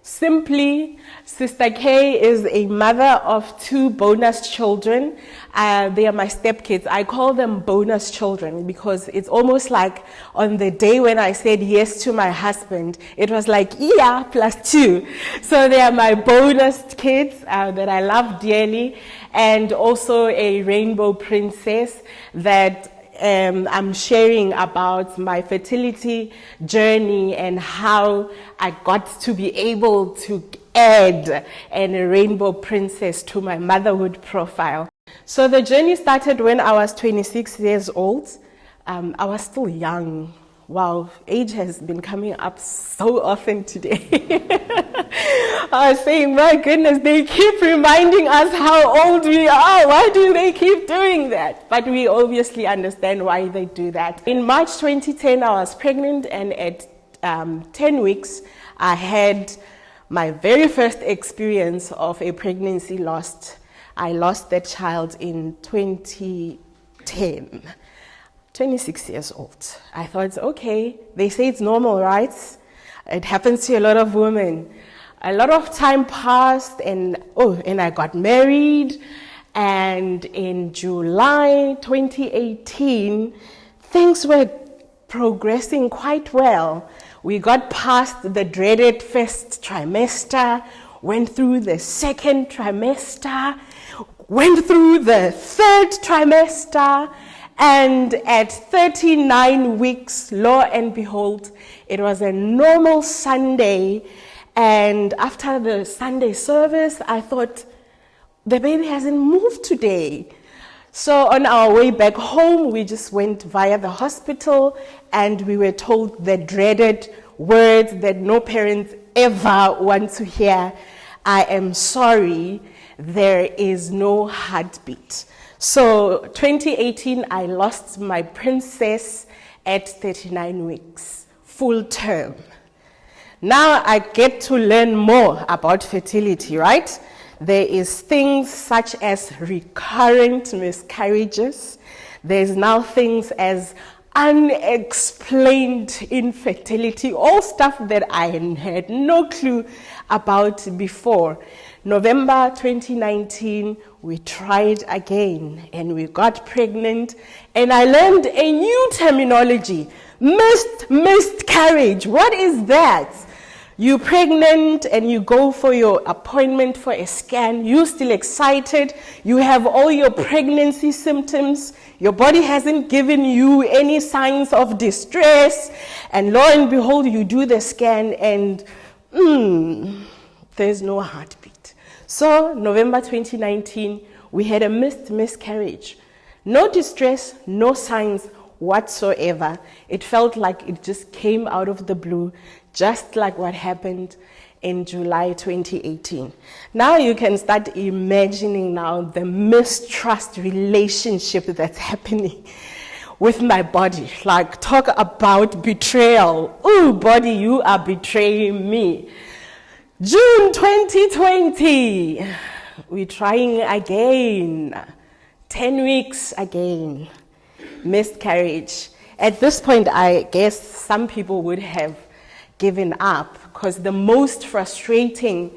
Simply, Sister K is a mother of 2 bonus children. They are my stepkids. I call them bonus children because it's almost like on the day when I said yes to my husband, it was like, yeah, +2. So they are my bonus kids that I love dearly, and also a rainbow princess that I'm sharing about my fertility journey and how I got to be able to add a rainbow princess to my motherhood profile. So the journey started when I was 26 years old. I was still young. Wow, age has been coming up so often today. I was saying, my goodness, they keep reminding us how old we are. Why do they keep doing that? But we obviously understand why they do that. In March 2010, I was pregnant, and at 10 weeks, I had my very first experience of a pregnancy loss. I lost that child in 2010. 26 years old. I thought, okay, they say it's normal, right? It happens to a lot of women. A lot of time passed, and I got married, and in July 2018, things were progressing quite well. We got past the dreaded first trimester, went through the second trimester, went through the third trimester, and at 39 weeks, lo and behold, it was a normal Sunday. And after the Sunday service, I thought, the baby hasn't moved today. So on our way back home, we just went via the hospital, and we were told the dreaded words that no parents ever want to hear. I am sorry, there is no heartbeat. So 2018, I lost my princess at 39 weeks, full term. Now I get to learn more about fertility, right? There is things such as recurrent miscarriages. There's now things as unexplained infertility, all stuff that I had no clue about before. November 2019, we tried again and we got pregnant, and I learned a new terminology, miscarriage. What is that? You're pregnant and you go for your appointment for a scan. You're still excited. You have all your pregnancy symptoms. Your body hasn't given you any signs of distress. And lo and behold, you do the scan and there's no heartbeat. So November 2019, we had a miscarriage. No distress, no signs whatsoever. It felt like it just came out of the blue, just like what happened in July 2018. Now you can start imagining now the mistrust relationship that's happening with my body. Like, talk about betrayal. Ooh, body, you are betraying me. June 2020, we're trying again. 10 weeks again. Miscarriage. At this point, I guess some people would have given up, because the most frustrating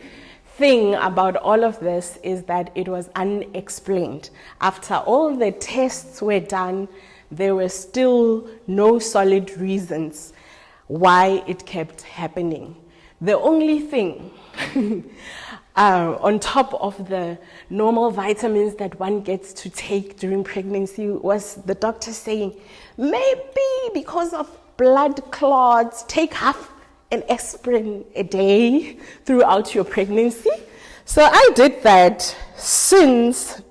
thing about all of this is that it was unexplained. After all the tests were done, there were still no solid reasons why it kept happening. The only thing on top of the normal vitamins that one gets to take during pregnancy was the doctor saying, maybe because of blood clots, take half an aspirin a day throughout your pregnancy. So I did that since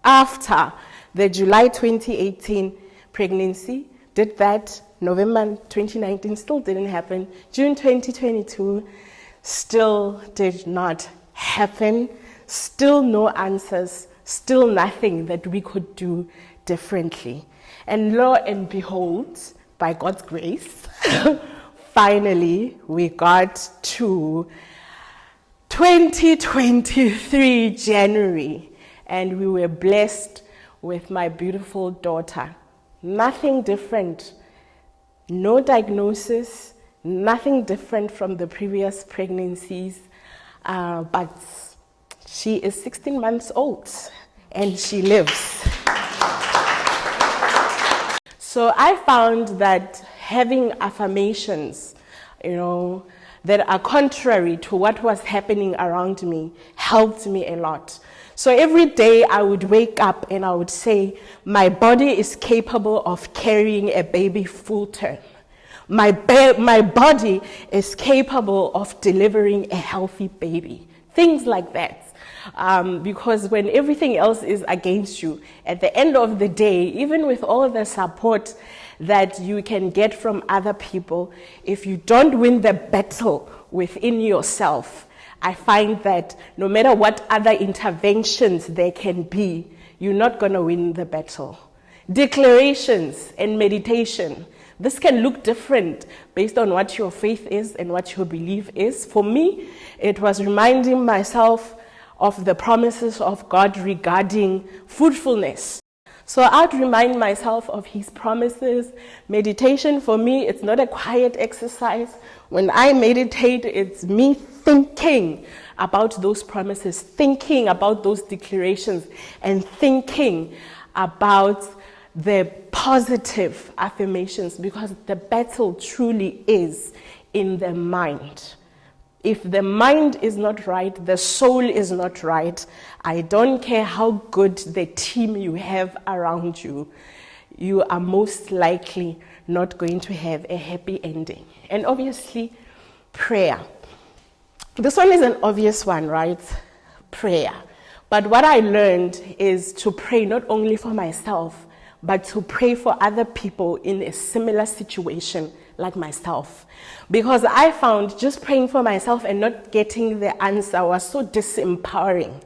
after the July 2018 pregnancy, did that. November 2019 still didn't happen. June 2022 still did not happen. Still no answers, still nothing that we could do differently. And lo and behold, by God's grace, finally we got to 2023 January, and we were blessed with my beautiful daughter. Nothing different, no diagnosis, Nothing different from the previous pregnancies, but she is 16 months old and she lives. So I found that having affirmations, that are contrary to what was happening around me helped me a lot. So every day I would wake up and I would say, my body is capable of carrying a baby full term. My body is capable of delivering a healthy baby. Things like that. Because when everything else is against you, at the end of the day, even with all the support that you can get from other people, if you don't win the battle within yourself, I find that no matter what other interventions there can be, you're not going to win the battle. Declarations and meditation. This can look different based on what your faith is and what your belief is. For me, it was reminding myself of the promises of God regarding fruitfulness. So I'd remind myself of his promises. Meditation for me, it's not a quiet exercise. When I meditate, it's me thinking about those promises, thinking about those declarations, and thinking about the positive affirmations, because the battle truly is in the mind. If the mind is not right, the soul is not right, I don't care how good the team you have around you, you are most likely not going to have a happy ending. And obviously, prayer. This one is an obvious one, right? Prayer. But what I learned is to pray not only for myself, but to pray for other people in a similar situation like myself. Because I found just praying for myself and not getting the answer was so disempowering.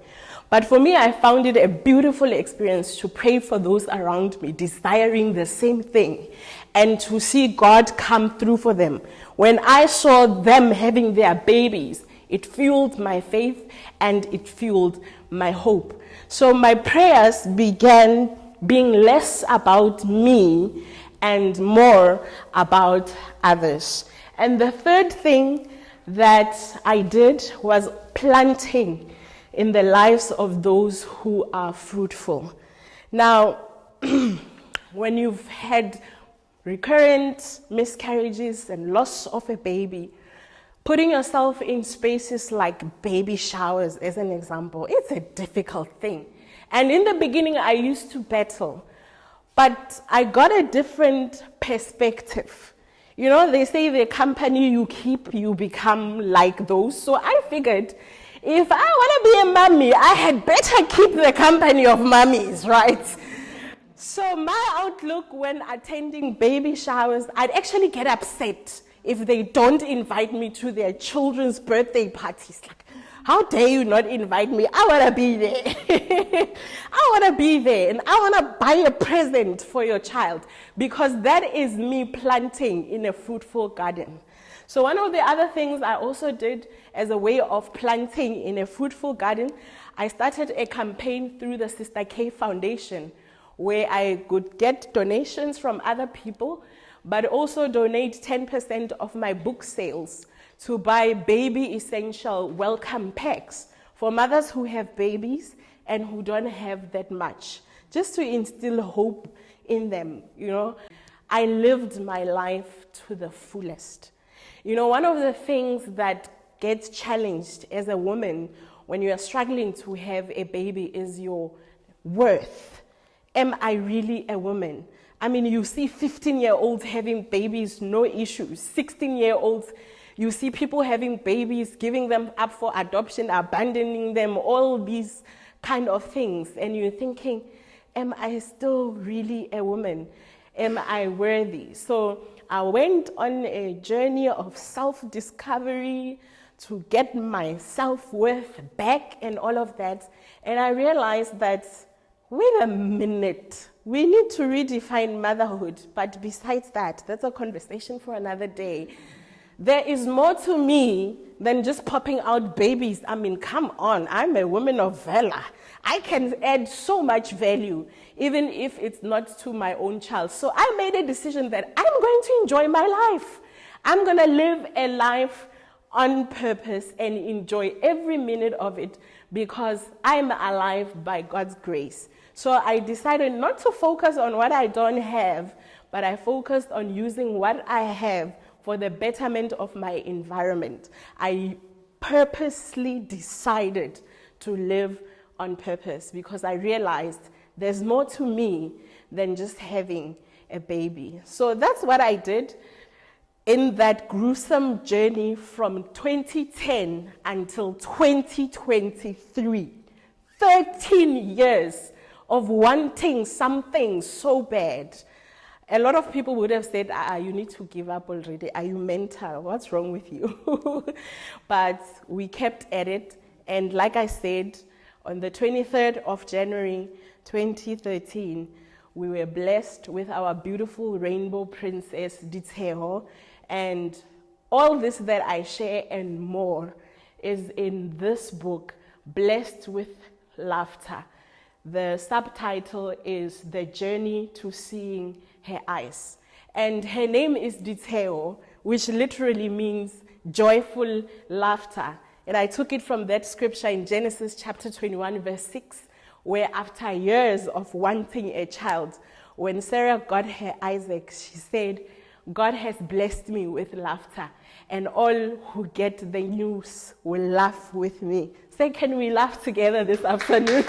But for me, I found it a beautiful experience to pray for those around me, desiring the same thing, and to see God come through for them. When I saw them having their babies, it fueled my faith and it fueled my hope. So my prayers began being less about me and more about others. And the third thing that I did was planting in the lives of those who are fruitful. Now, when you've had recurrent miscarriages and loss of a baby, putting yourself in spaces like baby showers, as an example, it's a difficult thing. And in the beginning, I used to battle, but I got a different perspective. They say the company you keep, you become like those. So I figured, if I want to be a mommy, I had better keep the company of mummies, right? So my outlook when attending baby showers, I'd actually get upset if they don't invite me to their children's birthday parties. Like, how dare you not invite me? I want to be there. I want to be there, and I want to buy a present for your child, because that is me planting in a fruitful garden. So one of the other things I also did as a way of planting in a fruitful garden, I started a campaign through the Sister K Foundation, where I could get donations from other people, but also donate 10% of my book sales to buy baby essential welcome packs for mothers who have babies and who don't have that much, just to instill hope in them. I lived my life to the fullest. One of the things that gets challenged as a woman when you are struggling to have a baby is your worth. Am I really a woman? I mean, you see 15-year-olds having babies, no issues. 16-year-olds, you see people having babies, giving them up for adoption, abandoning them, all these kind of things. And you're thinking, am I still really a woman? Am I worthy? So I went on a journey of self-discovery to get my self-worth back and all of that. And I realized that, wait a minute, we need to redefine motherhood. But besides that, that's a conversation for another day. There is more to me than just popping out babies. I mean, come on, I'm a woman of valor. I can add so much value, even if it's not to my own child. So I made a decision that I'm going to enjoy my life. I'm going to live a life on purpose and enjoy every minute of it because I'm alive by God's grace. So I decided not to focus on what I don't have, but I focused on using what I have for the betterment of my environment. I purposely decided to live on purpose because I realized there's more to me than just having a baby. So that's what I did in that gruesome journey from 2010 until 2023. 13 years of wanting something so bad. A lot of people would have said, you need to give up already. Are you mental? What's wrong with you? But we kept at it. And like I said, on the 23rd of January 2013, we were blessed with our beautiful rainbow princess, Diteho. And all this that I share and more is in this book, Blessed with Laughter. The subtitle is The Journey to Seeing Her Eyes. And her name is Diteho, which literally means joyful laughter. And I took it from that scripture in Genesis chapter 21, verse 6, where after years of wanting a child, when Sarah got her Isaac, she said, God has blessed me with laughter, and all who get the news will laugh with me. Say, can we laugh together this afternoon?